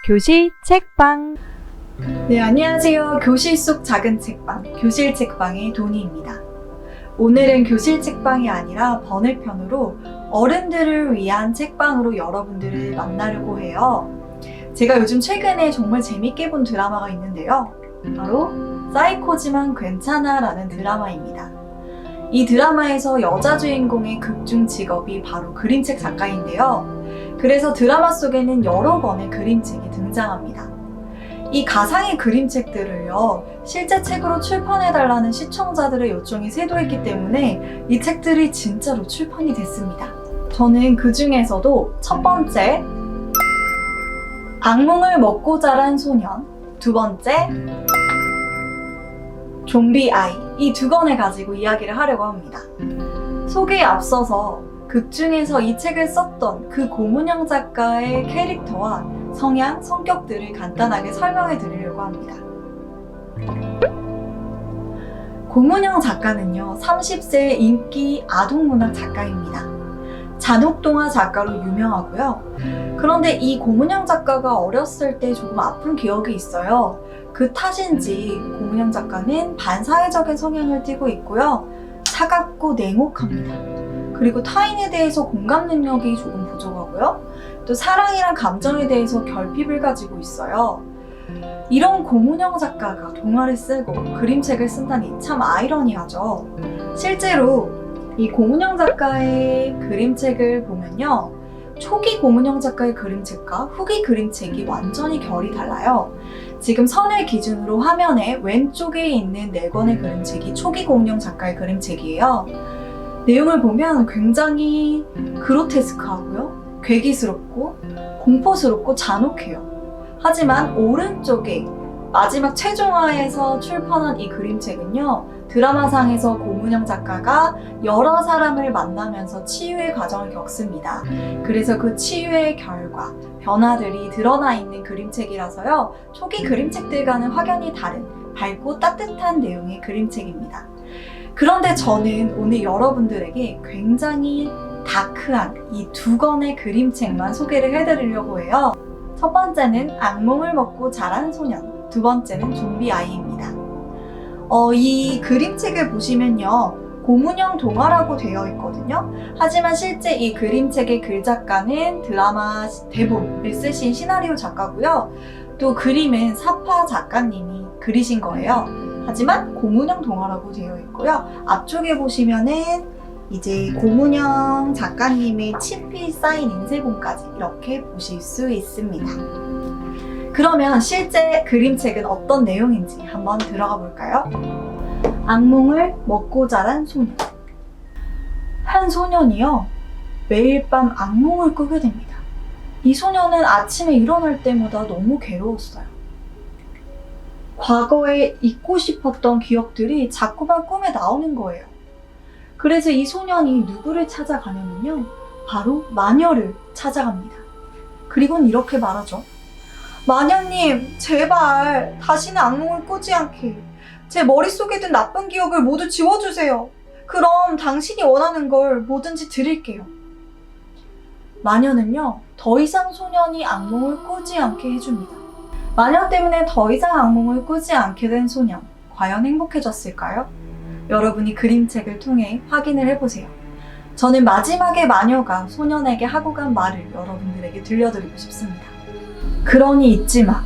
교실 책방. 네, 안녕하세요. 교실 속 작은 책방, 교실 책방의 도니입니다. 오늘은 교실 책방이 아니라 번외편으로 어른들을 위한 책방으로 여러분들을 만나려고 해요. 제가 요즘 최근에 정말 재밌게 본 드라마가 있는데요. 바로 사이코지만 괜찮아 라는 드라마입니다. 이 드라마에서 여자 주인공의 극중 직업이 바로 그림책 작가인데요. 그래서 드라마 속에는 여러 권의 그림책이 등장합니다. 이 가상의 그림책들을요, 실제 책으로 출판해달라는 시청자들의 요청이 쇄도했기 때문에 이 책들이 진짜로 출판이 됐습니다. 저는 그 중에서도 첫 번째, 악몽을 먹고 자란 소년, 두 번째, 좀비 아이, 이 두 권을 가지고 이야기를 하려고 합니다. 소개에 앞서서 극 중에서 이 책을 썼던 그 고문영 작가의 캐릭터와 성향, 성격들을 간단하게 설명해 드리려고 합니다. 고문영 작가는요, 30세의 인기 아동문학 작가입니다. 잔혹동화 작가로 유명하고요. 그런데 이 고문영 작가가 어렸을 때 조금 아픈 기억이 있어요. 그 탓인지 고문영 작가는 반사회적인 성향을 띠고 있고요. 차갑고 냉혹합니다. 그리고 타인에 대해서 공감 능력이 조금 부족하고요. 또 사랑이란 감정에 대해서 결핍을 가지고 있어요. 이런 고문영 작가가 동화를 쓰고 그림책을 쓴다니 참 아이러니하죠. 실제로 이 고문영 작가의 그림책을 보면요, 초기 고문영 작가의 그림책과 후기 그림책이 완전히 결이 달라요. 지금 선을 기준으로 화면에 왼쪽에 있는 4권의 그림책이 초기 고문영 작가의 그림책이에요. 내용을 보면 굉장히 그로테스크하고요, 괴기스럽고 공포스럽고 잔혹해요. 하지만 오른쪽에 마지막 최종화에서 출판한 이 그림책은요, 드라마상에서 고문영 작가가 여러 사람을 만나면서 치유의 과정을 겪습니다. 그래서 그 치유의 결과, 변화들이 드러나 있는 그림책이라서요, 초기 그림책들과는 확연히 다른 밝고 따뜻한 내용의 그림책입니다. 그런데 저는 오늘 여러분들에게 굉장히 다크한 이 2권의 그림책만 소개를 해드리려고 해요. 첫 번째는 악몽을 먹고 자란 소년, 두 번째는 좀비 아이입니다. 이 그림책을 보시면요, 고문영 동화라고 되어 있거든요. 하지만 실제 이 그림책의 글작가는 드라마 대본을 쓰신 시나리오 작가고요. 또 그림은 사파 작가님이 그리신 거예요. 하지만 고문영 동화라고 되어 있고요. 앞쪽에 보시면은 이제 고문영 작가님의 친필 사인 인쇄본까지 이렇게 보실 수 있습니다. 그러면 실제 그림책은 어떤 내용인지 한번 들어가 볼까요? 악몽을 먹고 자란 소년. 한 소년이요, 매일 밤 악몽을 꾸게 됩니다. 이 소년은 아침에 일어날 때마다 너무 괴로웠어요. 과거에 잊고 싶었던 기억들이 자꾸만 꿈에 나오는 거예요. 그래서 이 소년이 누구를 찾아가냐면요, 바로 마녀를 찾아갑니다. 그리고는 이렇게 말하죠. 마녀님, 제발 다시는 악몽을 꾸지 않게 제 머릿속에 든 나쁜 기억을 모두 지워주세요. 그럼 당신이 원하는 걸 뭐든지 드릴게요. 마녀는요, 더 이상 소년이 악몽을 꾸지 않게 해줍니다. 마녀 때문에 더 이상 악몽을 꾸지 않게 된 소년, 과연 행복해졌을까요? 여러분이 그림책을 통해 확인을 해보세요. 저는 마지막에 마녀가 소년에게 하고 간 말을 여러분들에게 들려드리고 싶습니다. 그러니 잊지 마.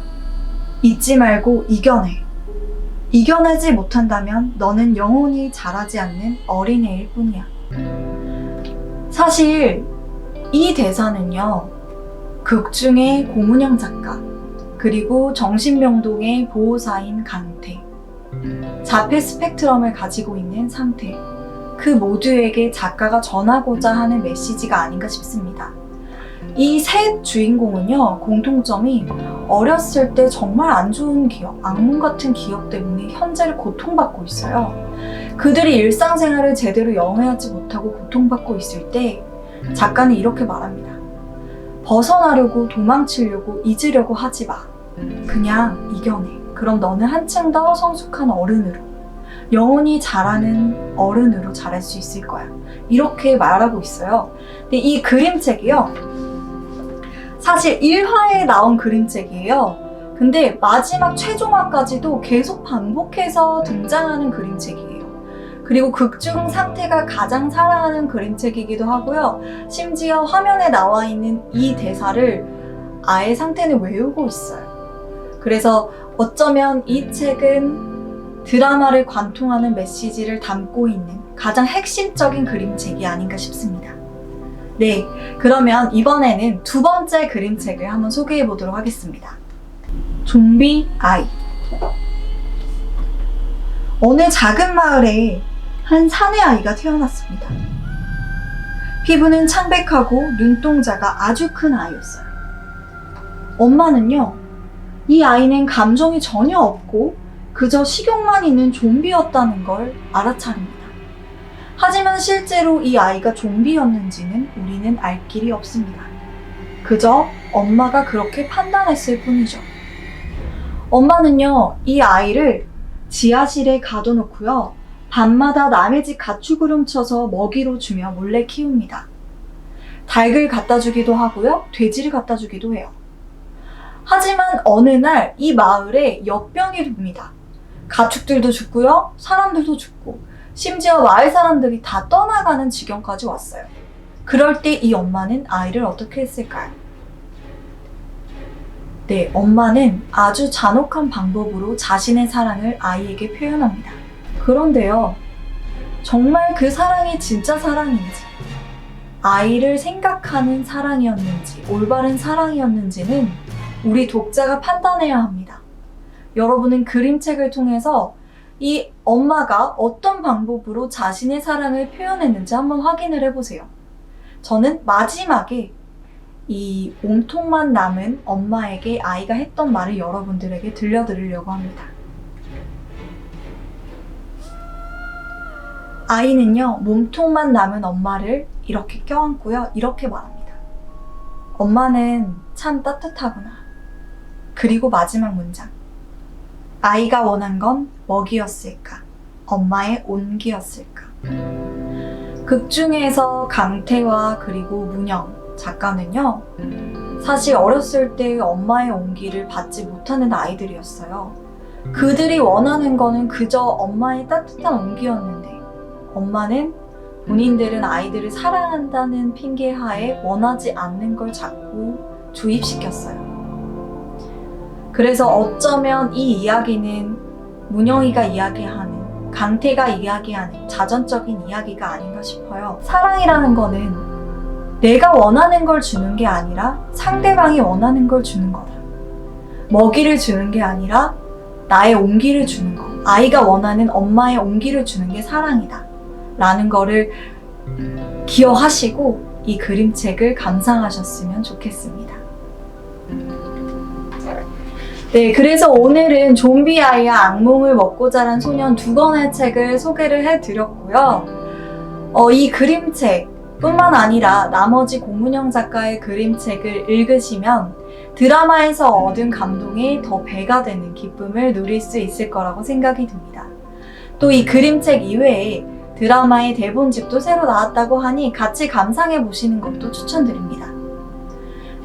잊지 말고 이겨내. 이겨내지 못한다면 너는 영원히 자라지 않는 어린애일 뿐이야. 사실 이 대사는요, 극 중의 고문영 작가, 그리고 정신병동의 보호사인 강태, 자폐 스펙트럼을 가지고 있는 상태, 그 모두에게 작가가 전하고자 하는 메시지가 아닌가 싶습니다. 이 세 주인공은요, 공통점이 어렸을 때 정말 안 좋은 기억, 악몽 같은 기억 때문에 현재를 고통받고 있어요. 그들이 일상생활을 제대로 영위하지 못하고 고통받고 있을 때 작가는 이렇게 말합니다. 벗어나려고, 도망치려고, 잊으려고 하지 마. 그냥 이겨내. 그럼 너는 한층 더 성숙한 어른으로, 영원히 자라는 어른으로 자랄 수 있을 거야. 이렇게 말하고 있어요. 근데 이 그림책이요, 사실 1화에 나온 그림책이에요. 근데 마지막 최종화까지도 계속 반복해서 등장하는 그림책이에요. 그리고 극중 상태가 가장 사랑하는 그림책이기도 하고요. 심지어 화면에 나와 있는 이 대사를 아예 상태는 외우고 있어요. 그래서 어쩌면 이 책은 드라마를 관통하는 메시지를 담고 있는 가장 핵심적인 그림책이 아닌가 싶습니다. 네, 그러면 이번에는 두 번째 그림책을 한번 소개해 보도록 하겠습니다. 좀비 아이. 어느 작은 마을에 한 사내 아이가 태어났습니다. 피부는 창백하고 눈동자가 아주 큰 아이였어요. 엄마는요, 이 아이는 감정이 전혀 없고 그저 식욕만 있는 좀비였다는 걸 알아차립니다. 하지만 실제로 이 아이가 좀비였는지는 우리는 알 길이 없습니다. 그저 엄마가 그렇게 판단했을 뿐이죠. 엄마는요, 이 아이를 지하실에 가둬놓고요, 밤마다 남의 집 가축을 훔쳐서 먹이로 주며 몰래 키웁니다. 닭을 갖다 주기도 하고요, 돼지를 갖다 주기도 해요. 하지만 어느 날 이 마을에 역병이 돕니다. 가축들도 죽고요, 사람들도 죽고, 심지어 마을 사람들이 다 떠나가는 지경까지 왔어요. 그럴 때 이 엄마는 아이를 어떻게 했을까요? 네, 엄마는 아주 잔혹한 방법으로 자신의 사랑을 아이에게 표현합니다. 그런데요, 정말 그 사랑이 진짜 사랑인지, 아이를 생각하는 사랑이었는지, 올바른 사랑이었는지는 우리 독자가 판단해야 합니다. 여러분은 그림책을 통해서 이 엄마가 어떤 방법으로 자신의 사랑을 표현했는지 한번 확인을 해보세요. 저는 마지막에 이 몸통만 남은 엄마에게 아이가 했던 말을 여러분들에게 들려드리려고 합니다. 아이는요, 몸통만 남은 엄마를 이렇게 껴안고요, 이렇게 말합니다. 엄마는 참 따뜻하구나. 그리고 마지막 문장. 아이가 원한 건 먹이였을까? 엄마의 온기였을까? 극중에서 강태와 그리고 문영 작가는요, 사실 어렸을 때 엄마의 온기를 받지 못하는 아이들이었어요. 그들이 원하는 거는 그저 엄마의 따뜻한 온기였는데, 엄마는 본인들은 아이들을 사랑한다는 핑계하에 원하지 않는 걸 자꾸 주입시켰어요. 그래서 어쩌면 이 이야기는 문영이가 이야기하는, 강태가 이야기하는 자전적인 이야기가 아닌가 싶어요. 사랑이라는 거는 내가 원하는 걸 주는 게 아니라 상대방이 원하는 걸 주는 거다. 먹이를 주는 게 아니라 나의 온기를 주는 거. 아이가 원하는 엄마의 온기를 주는 게 사랑이다. 라는 거를 기억하시고 이 그림책을 감상하셨으면 좋겠습니다. 네, 그래서 오늘은 좀비 아이와 악몽을 먹고 자란 소년 두 권의 책을 소개를 해드렸고요. 이 그림책 뿐만 아니라 나머지 고문영 작가의 그림책을 읽으시면 드라마에서 얻은 감동에 더 배가 되는 기쁨을 누릴 수 있을 거라고 생각이 듭니다. 또 이 그림책 이외에 드라마의 대본집도 새로 나왔다고 하니 같이 감상해 보시는 것도 추천드립니다.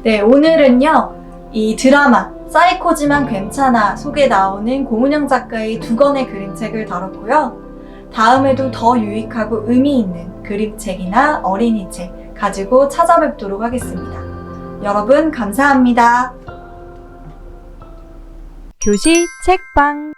네, 오늘은요, 이 드라마 사이코지만 괜찮아 속에 나오는 고문영 작가의 두 권의 그림책을 다뤘고요. 다음에도 더 유익하고 의미 있는 그림책이나 어린이책 가지고 찾아뵙도록 하겠습니다. 여러분 감사합니다. 교실 책방